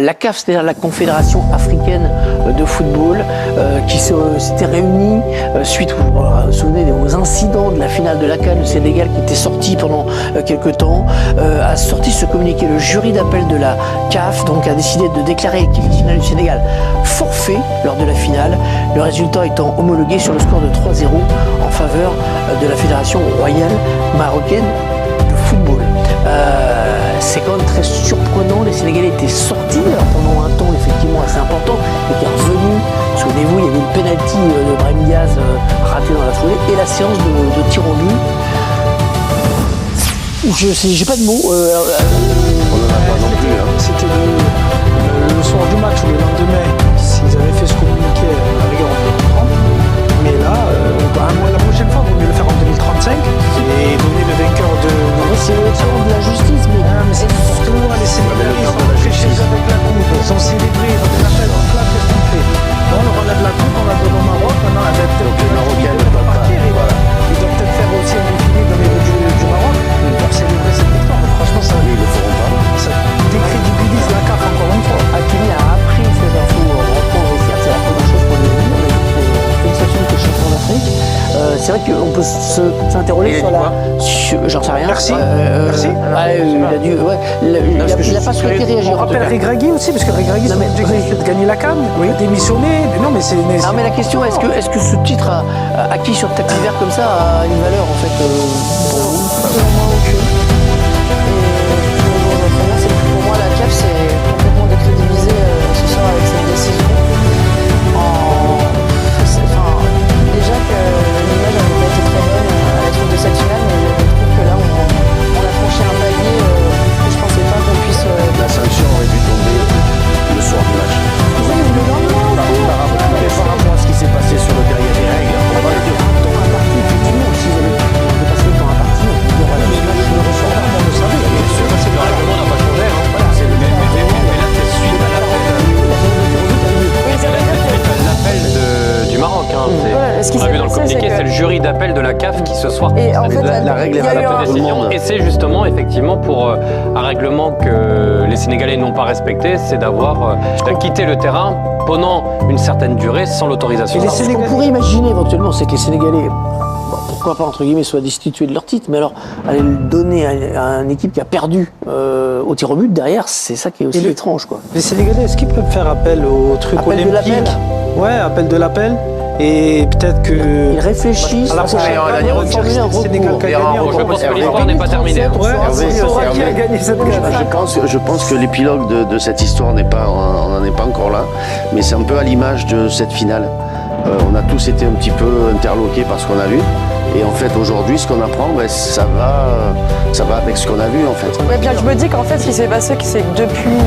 La CAF, c'est-à-dire la Confédération africaine de football, qui s'était réunie suite vous souvenez, aux incidents de la finale de la CAN, le Sénégal qui était sorti pendant quelques temps, a sorti ce communiqué. Le jury d'appel de la CAF donc, a décidé de déclarer l'équipe nationale du Sénégal forfait lors de la finale, le résultat étant homologué sur le score de 3-0 en faveur de la Fédération royale marocaine de football. C'est quand même très surprenant, les Sénégalais étaient sortis pendant un temps effectivement assez important, étaient revenus, souvenez-vous il y avait le penalty de Brahim Diaz raté dans la foulée et la séance de tir au but. J'ai pas de mots. On n'en a pas non plus. C'était le soir du match ou le lendemain, s'ils avaient fait ce communiqué, la rigueur on peut comprendre. Mais là, la prochaine fois, il vaut mieux le faire en 2035 et donner le vainqueur de. C'est le tir de la justice, mais c'est surtout les Sénégalais, ils ont réfléchi avec la coupe, ils ont célébré, ils ont fait la fête, qu'est-ce qu'on fait? Bon, on relève la coupe, on la donne au Maroc, maintenant elle va peut-être les Marocains ne pas partir, ils doivent peut-être faire aussi un défilé dans les rues du Maroc pour célébrer cette victoire. Donc, franchement, ça, Ils le feront pas. Ça décrédibilise la CAF encore une fois. Hakimi a appris ces infos en rentrant au vestiaire, c'est la première chose pour lui. Félicitations que champion d'Afrique. C'est vrai qu'on peut s'interroger sur la. J'en sais rien. Merci. Merci. Il a dû. Ouais, il n'a pas souhaité réagir. On rappelle Regragui aussi, parce que Regragui, son objectif de gagner la CAN, il a démissionné. Non, mais c'est. Non, mais la question, est-ce que ce titre acquis sur tapis vert comme ça a une valeur en fait pour vous? Pour moi, la CAF, c'est complètement décrédibilisé ce soir avec cette décision. Déjà que l'image n'avait pas été très bonne à la suite de cette finale, mais je trouve que là, on a franchi un palier que je ne pensais pas qu'on puisse. La sanction aurait dû tomber le soir du match. Oui, le lendemain. Par rapport à ce qui s'est passé sur le terrain, il y a des règles. On va les dire. Un temps imparti, effectivement, s'ils avaient dépassé le temps imparti, on peut dire voilà, le match ne ressort pas, on le savait. Bien sûr, le règlement n'a pas changé. Voilà, c'est le même. Mais là, c'est suite à l'appel du Maroc. Voilà, ce qui On a s'est vu dans le passé, communiqué, que- c'est le jury d'appel de la CAF qui ce soir Et en fait, la règle est il y a eu valable un- pour tout le monde. et c'est justement effectivement pour un règlement que les Sénégalais n'ont pas respecté, c'est d'avoir quitté le terrain pendant une certaine durée sans l'autorisation. Et les Ce qu'on pourrait imaginer éventuellement, c'est que les Sénégalais, bon, pourquoi pas entre guillemets, soient destitués de leur titre, mais alors aller le donner à une équipe qui a perdu au tir au but derrière, c'est ça qui est aussi étrange, quoi. Les Sénégalais, est-ce qu'ils peuvent faire appel au truc Appel de olympique? l'appel. Ouais, appel de l'appel. Et peut-être que. Ils réfléchissent. À la prochaine on a dit fois, on dirait que c'est le Sénégal qui a gagné. Je pense que l'histoire n'est pas terminée. Ouais, Hervé, on saura qui a Hervé. gagné cette guerre. Je pense que l'épilogue de cette histoire n'est pas, on n'en est pas encore là, mais c'est un peu à l'image de cette finale. On a tous été un petit peu interloqués par ce qu'on a vu, et en fait aujourd'hui, ce qu'on apprend, ça va avec ce qu'on a vu en fait. Ouais, bien, je me dis qu'en fait, ce qui s'est passé, c'est que depuis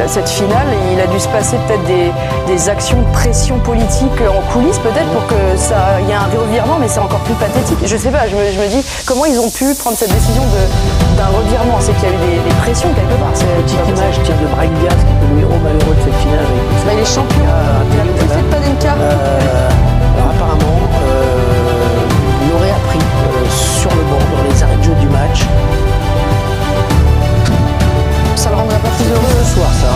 cette finale, il a dû se passer peut-être des actions de pression politique en coulisses, peut-être pour que ça, il y ait un revirement, mais c'est encore plus pathétique. Je sais pas, je me dis comment ils ont pu prendre cette décision d'un revirement. C'est qu'il y a eu des pressions quelque part. C'est Petite image tiens, de Brahim Diaz, qui est le héros malheureux de cette finale. Bah, il est champion. Il a plus fait de Panenka. Alors apparemment, il aurait appris sur le banc, dans les arrêts de jeu du match. Ça le rendra pas plus heureux. Ce soir, ça.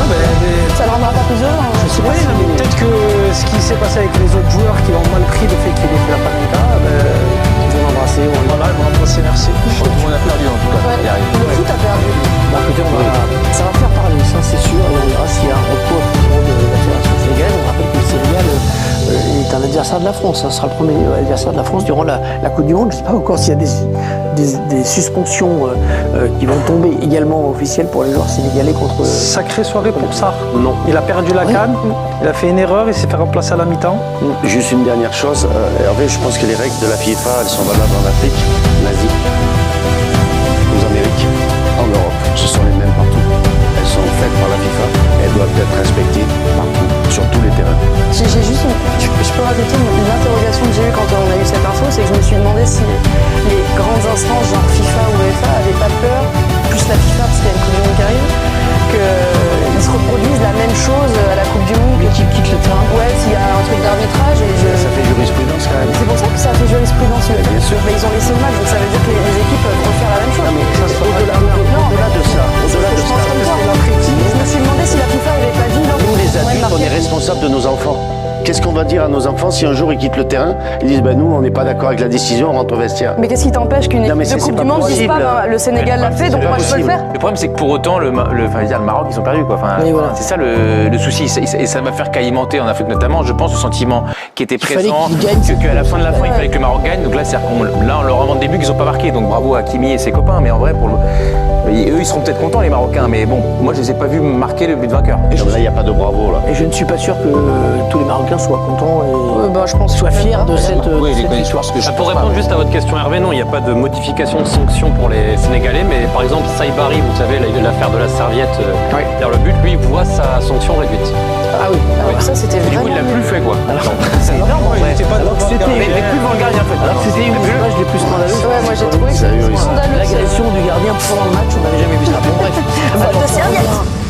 Ça le rendra pas plus heureux. Je sais pas Oui, si non, mais peut-être que ce qui s'est passé avec les autres joueurs qui ont mal pris le fait qu'il ait fait la Panenka, ils vont l'embrasser. voilà, ils vont l'embrasser, merci. On a perdu en tout cas. Ouais, le foot a perdu. Bah, écoutez, ça va faire parler, ça c'est sûr, et on verra s'il y a un recours effectivement de la Fédération sénégalaise. On rappelle que le Sénégal est un adversaire de la France, ça sera le premier adversaire de la France durant la Coupe du Monde. Je ne sais pas encore s'il y a des suspensions qui vont tomber également officielles pour les joueurs sénégalais contre... Sacrée soirée pour Sarr. Non. Il a perdu la CAN, il a fait une erreur, il s'est fait remplacer à la mi-temps. Juste une dernière chose, Hervé, je pense que les règles de la FIFA, elles sont valables en Afrique, en Asie, aux Amériques, en Europe. Ce sont les mêmes partout. Elles sont faites par la FIFA, elles doivent être respectées partout, sur tous les terrains. J'ai juste je peux rajouter une interrogation que j'ai eue quand on a eu cette info, c'est que je me suis demandé si les grandes instances genre FIFA ou UEFA avaient pas peur, plus la FIFA parce qu'il y a une Coupe du Monde qui arrive, qu'ils se reproduisent la même chose à la Coupe du Monde. L'équipe quitte le terrain. Ouais, s'il y a un truc d'arbitrage et Ça fait jurisprudence quand même. C'est pour ça que ça a fait jurisprudence. Bien sûr. Mais ils ont laissé le match, donc ça veut dire que les équipes peuvent refaire la même chose. Au-delà de ça, je pense comme toi. L'Afrique, Qu'est-ce qu'on va dire à nos enfants si un jour ils quittent le terrain, ils disent nous on n'est pas d'accord avec la décision, on rentre au vestiaire. Mais qu'est-ce qui t'empêche qu'une Non, mais équipe de c'est Coupe pas du Monde dise possible. pas le Sénégal l'a fait, donc pas moi je peux le possible. faire? Le problème, c'est que pour autant, le Maroc, ils ont perdu, quoi. Enfin, Oui, voilà. c'est ça le souci. Et ça va faire qu'alimenter en Afrique notamment, je pense, le sentiment qui était fallait présent, qu'ils gagnent, qu'à la fin de la fin, il fallait que le Maroc gagne. Donc là, on leur a début qu'ils n'ont pas marqué. Donc bravo à Hakimi et ses copains. Mais en vrai, eux, ils seront peut-être contents, les Marocains. Mais bon, moi, je les ai pas vus marquer le but vainqueur. Là, il n'y a pas de bravo là. Et je ne suis pas sûr que tous les Marocains soient contents et Je pense soient fiers de cette les histoire. Pour répondre juste à votre question, Hervé, non, il n'y a pas de modification de sanction pour les Sénégalais, mais par exemple, Saïbari, vous savez, l'affaire de la serviette derrière le but, lui, il voit sa sanction réduite. Ah oui. Alors ça, c'était Du coup, vraiment il l'a nul. plus fait, quoi. C'est énorme, en vrai. Alors que c'était Mais plus devant le gardien, en fait. alors que c'était une des images les plus scandaleuses. Ouais, moi j'ai trouvé que Ça a eu c'était réussi. scandaleux. L'agression du gardien pendant le match, on n'avait jamais vu ça. Bon bref. Votre Attends, serviette.